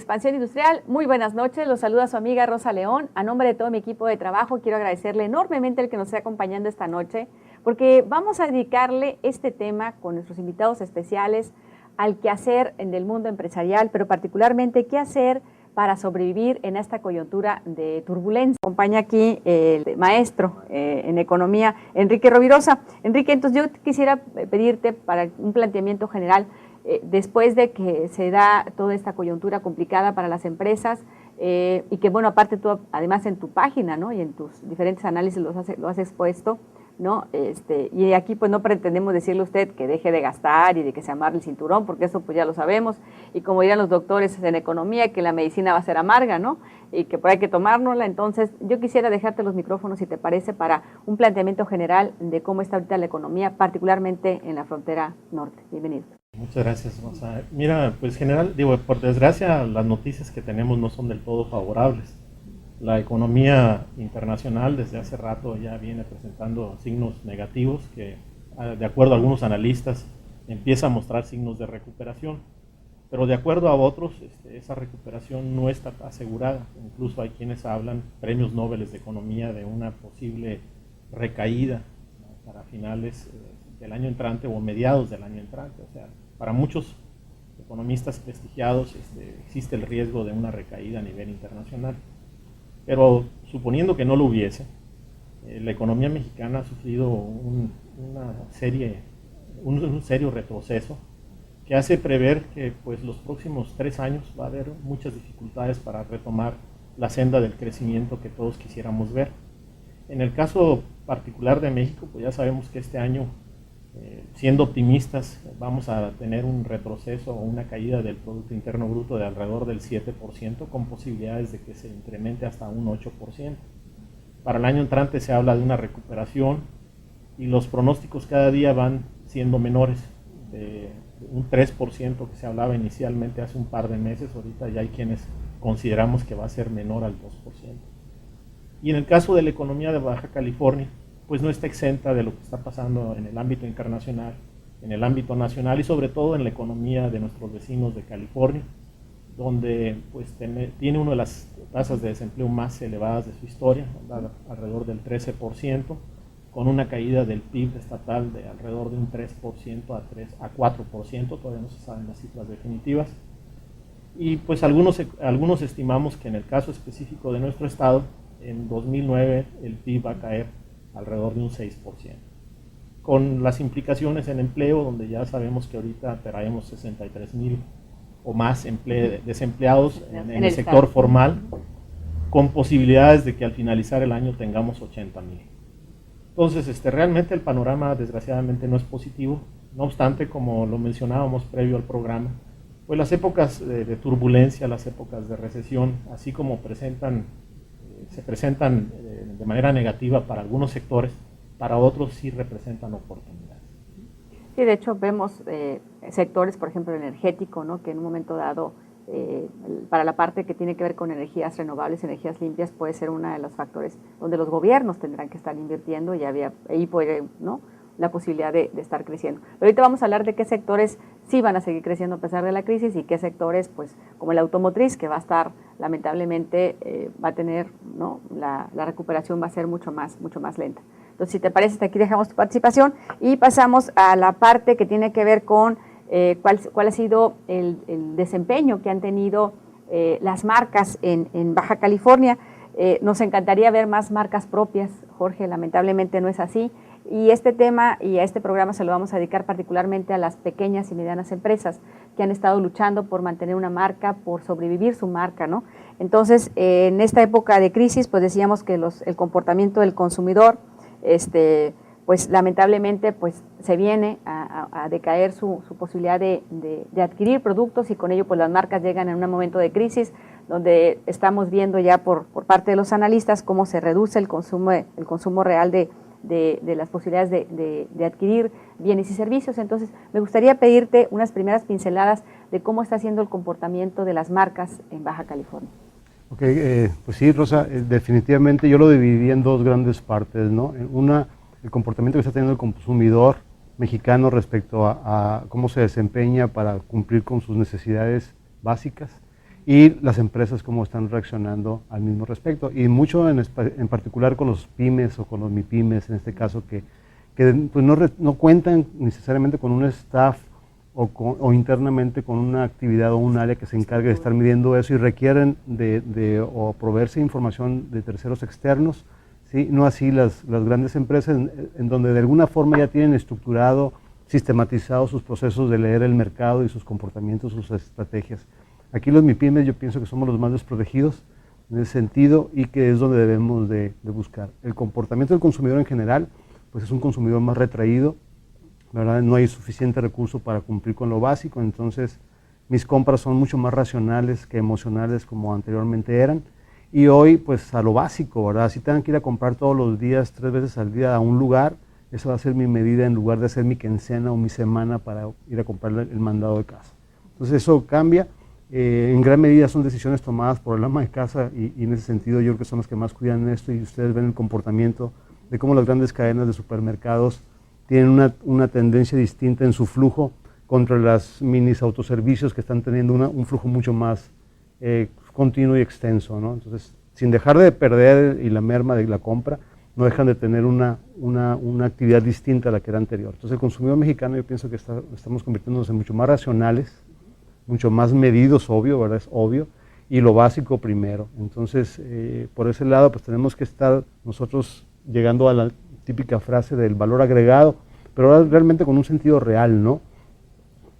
Expansión Industrial. Muy buenas noches, los saluda su amiga Rosa León. A nombre de todo mi equipo de trabajo quiero agradecerle enormemente el que nos esté acompañando esta noche, porque vamos a dedicarle este tema con nuestros invitados especiales al quehacer del mundo empresarial, pero particularmente qué hacer para sobrevivir en esta coyuntura de turbulencia. Acompaña aquí el maestro en economía, Enrique Rovirosa. Enrique, entonces yo quisiera pedirte para un planteamiento general, después de que se da toda esta coyuntura complicada para las empresas, y que bueno, aparte tú además en tu página, ¿no?, y en tus diferentes análisis lo has expuesto, ¿no? Y aquí pues no pretendemos decirle a usted que deje de gastar y de que se amarre el cinturón, porque eso pues ya lo sabemos, y como dirán los doctores en economía, que la medicina va a ser amarga, ¿no?, y que por ahí hay que tomárnosla. Entonces yo quisiera dejarte los micrófonos, si te parece, para un planteamiento general de cómo está ahorita la economía, particularmente en la frontera norte. Bienvenido. Muchas gracias, Rosa. Mira, pues general, por desgracia las noticias que tenemos no son del todo favorables. La economía internacional desde hace rato ya viene presentando signos negativos que, de acuerdo a algunos analistas, empieza a mostrar signos de recuperación. Pero de acuerdo a otros, esa recuperación no está asegurada. Incluso hay quienes hablan, premios Nobel de Economía, de una posible recaída, ¿no?, para finales del año entrante o mediados del año entrante. O sea, para muchos economistas prestigiados existe el riesgo de una recaída a nivel internacional. Pero suponiendo que no lo hubiese, la economía mexicana ha sufrido un serio retroceso que hace prever que pues, los próximos 3 años va a haber muchas dificultades para retomar la senda del crecimiento que todos quisiéramos ver. En el caso particular de México, pues ya sabemos que este año, siendo optimistas, vamos a tener un retroceso o una caída del Producto Interno Bruto de alrededor del 7%, con posibilidades de que se incremente hasta un 8%. Para el año entrante se habla de una recuperación y los pronósticos cada día van siendo menores. De un 3% que se hablaba inicialmente hace un par de meses, ahorita ya hay quienes consideramos que va a ser menor al 2%. Y en el caso de la economía de Baja California, pues no está exenta de lo que está pasando en el ámbito internacional, en el ámbito nacional y sobre todo en la economía de nuestros vecinos de California, donde pues tiene una de las tasas de desempleo más elevadas de su historia, alrededor del 13%, con una caída del PIB estatal de alrededor de un 3% a 4%, todavía no se saben las cifras definitivas. Y pues algunos estimamos que en el caso específico de nuestro estado, en 2009 el PIB va a caer alrededor de un 6%, con las implicaciones en empleo, donde ya sabemos que ahorita traemos 63,000 o más desempleados en el sector formal, con posibilidades de que al finalizar el año tengamos 80,000. Entonces, realmente el panorama desgraciadamente no es positivo. No obstante, como lo mencionábamos previo al programa, pues las épocas de turbulencia, las épocas de recesión, así como se presentan de manera negativa para algunos sectores, para otros sí representan oportunidades. Sí, de hecho vemos sectores, por ejemplo el energético, ¿no?, que en un momento dado, para la parte que tiene que ver con energías renovables, energías limpias, puede ser uno de los factores donde los gobiernos tendrán que estar invirtiendo, y ahí puede, ¿no?, la posibilidad de estar creciendo. Pero ahorita vamos a hablar de qué sectores sí van a seguir creciendo a pesar de la crisis, y qué sectores, pues como el automotriz, que va a estar lamentablemente, va a tener, ¿no?, la recuperación va a ser mucho más lenta. Entonces, si te parece, hasta aquí dejamos tu participación y pasamos a la parte que tiene que ver con cuál ha sido el desempeño que han tenido las marcas en Baja California. Nos encantaría ver más marcas propias, Jorge, lamentablemente no es así. Y este tema y a este programa se lo vamos a dedicar particularmente a las pequeñas y medianas empresas que han estado luchando por mantener una marca, por sobrevivir su marca, ¿no? Entonces, en esta época de crisis, pues decíamos que el comportamiento del consumidor, pues lamentablemente pues se viene a decaer su posibilidad de adquirir productos, y con ello pues las marcas llegan en un momento de crisis donde estamos viendo ya por parte de los analistas cómo se reduce el consumo real de las posibilidades de adquirir bienes y servicios. Entonces, me gustaría pedirte unas primeras pinceladas de cómo está siendo el comportamiento de las marcas en Baja California. Ok, pues sí, Rosa, definitivamente yo lo dividí en dos grandes partes, ¿no? Una, el comportamiento que está teniendo el consumidor mexicano respecto a cómo se desempeña para cumplir con sus necesidades básicas, y las empresas cómo están reaccionando al mismo respecto. Y mucho en particular con los pymes o con los MIPYMES, en este caso, que pues no cuentan necesariamente con un staff o internamente con una actividad o un área que se encargue de estar midiendo eso y requieren o proveerse información de terceros externos, ¿sí? No así las grandes empresas en donde de alguna forma ya tienen estructurado, sistematizado sus procesos de leer el mercado y sus comportamientos, sus estrategias. Aquí los MIPYMES yo pienso que somos los más desprotegidos en ese sentido y que es donde debemos de buscar. El comportamiento del consumidor en general, pues es un consumidor más retraído, ¿verdad? No hay suficiente recurso para cumplir con lo básico, entonces mis compras son mucho más racionales que emocionales como anteriormente eran. Y hoy, pues a lo básico, ¿verdad? Si tengo que ir a comprar todos los días, 3 veces al día a un lugar, esa va a ser mi medida en lugar de hacer mi quincena o mi semana para ir a comprar el mandado de casa. Entonces eso cambia. En gran medida son decisiones tomadas por el ama de casa y en ese sentido yo creo que son los que más cuidan esto y ustedes ven el comportamiento de cómo las grandes cadenas de supermercados tienen una tendencia distinta en su flujo contra las minis autoservicios que están teniendo un flujo mucho más continuo y extenso, ¿no? Entonces, sin dejar de perder y la merma de la compra, no dejan de tener una actividad distinta a la que era anterior. Entonces, el consumidor mexicano yo pienso que estamos convirtiéndonos en mucho más racionales, mucho más medidos, obvio, ¿verdad? Es obvio, y lo básico primero. Entonces, por ese lado, pues tenemos que estar nosotros llegando a la típica frase del valor agregado, pero ahora realmente con un sentido real, ¿no?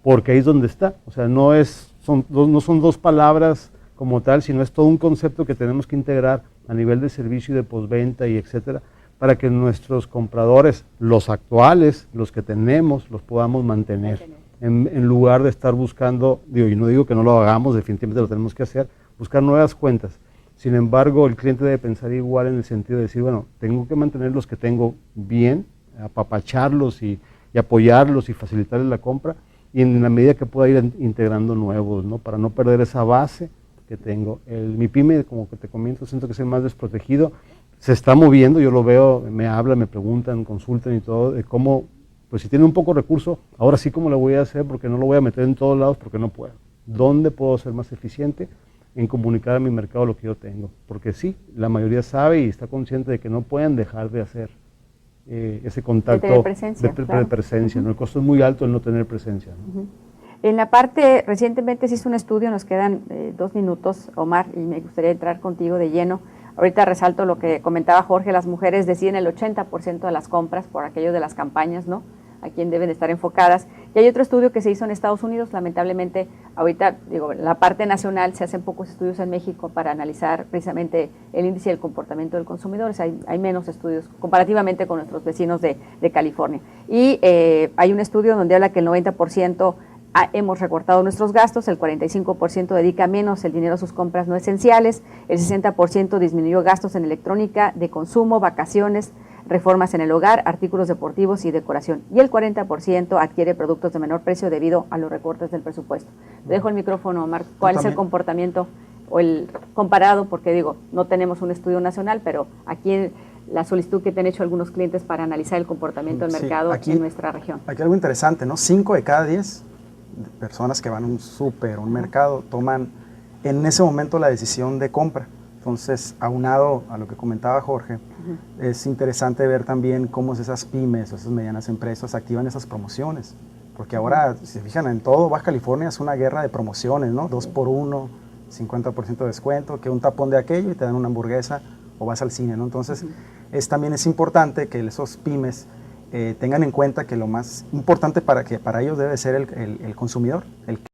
Porque ahí es donde está, o sea, no son 2 palabras como tal, sino es todo un concepto que tenemos que integrar a nivel de servicio y de postventa y etcétera, para que nuestros compradores, los actuales, los que tenemos, los podamos mantener, en lugar de estar buscando, y no digo que no lo hagamos, definitivamente lo tenemos que hacer, buscar nuevas cuentas. Sin embargo, el cliente debe pensar igual en el sentido de decir, bueno, tengo que mantener los que tengo bien, apapacharlos y apoyarlos y facilitarles la compra, y en la medida que pueda ir integrando nuevos, ¿no? Para no perder esa base que tengo. El MIPYME, como que te comento, siento que es el más desprotegido, se está moviendo, yo lo veo, me hablan, me preguntan, consultan y todo, de cómo, pues si tiene un poco de recurso, ahora sí cómo lo voy a hacer, porque no lo voy a meter en todos lados, porque no puedo. ¿Dónde puedo ser más eficiente? En comunicar a mi mercado lo que yo tengo, porque sí, la mayoría sabe y está consciente de que no pueden dejar de hacer ese contacto de presencia, de presencia, ¿no? El costo es muy alto el no tener presencia, ¿no? En la parte, recientemente se hizo un estudio, nos quedan 2 minutos, Omar, y me gustaría entrar contigo de lleno. Ahorita resalto lo que comentaba Jorge, las mujeres deciden el 80% de las compras por aquello de las campañas, ¿no? A quién deben estar enfocadas. Y hay otro estudio que se hizo en Estados Unidos, lamentablemente, ahorita, digo, la parte nacional, se hacen pocos estudios en México para analizar precisamente el índice del comportamiento del consumidor, o sea, hay menos estudios comparativamente con nuestros vecinos de California. Y hay un estudio donde habla que el 90% hemos recortado nuestros gastos, el 45% dedica menos el dinero a sus compras no esenciales, el 60% disminuyó gastos en electrónica, de consumo, vacaciones, reformas en el hogar, artículos deportivos y decoración. Y el 40% adquiere productos de menor precio debido a los recortes del presupuesto. Te dejo el micrófono, Omar. ¿Cuál es el comportamiento o el comparado? Porque digo, no tenemos un estudio nacional, pero aquí la solicitud que te han hecho algunos clientes para analizar el comportamiento del mercado en nuestra región. Aquí algo interesante, ¿no? 5 de cada 10 personas que van a un súper, un mercado, toman en ese momento la decisión de compra. Entonces, aunado a lo que comentaba Jorge, es interesante ver también cómo esas pymes o esas medianas empresas activan esas promociones. Porque ahora, si se fijan, en todo Baja California es una guerra de promociones, ¿no? 2x1, 50% de descuento, que un tapón de aquello y te dan una hamburguesa o vas al cine, ¿no? Entonces, también es importante que esos pymes tengan en cuenta que lo más importante para ellos debe ser el consumidor, el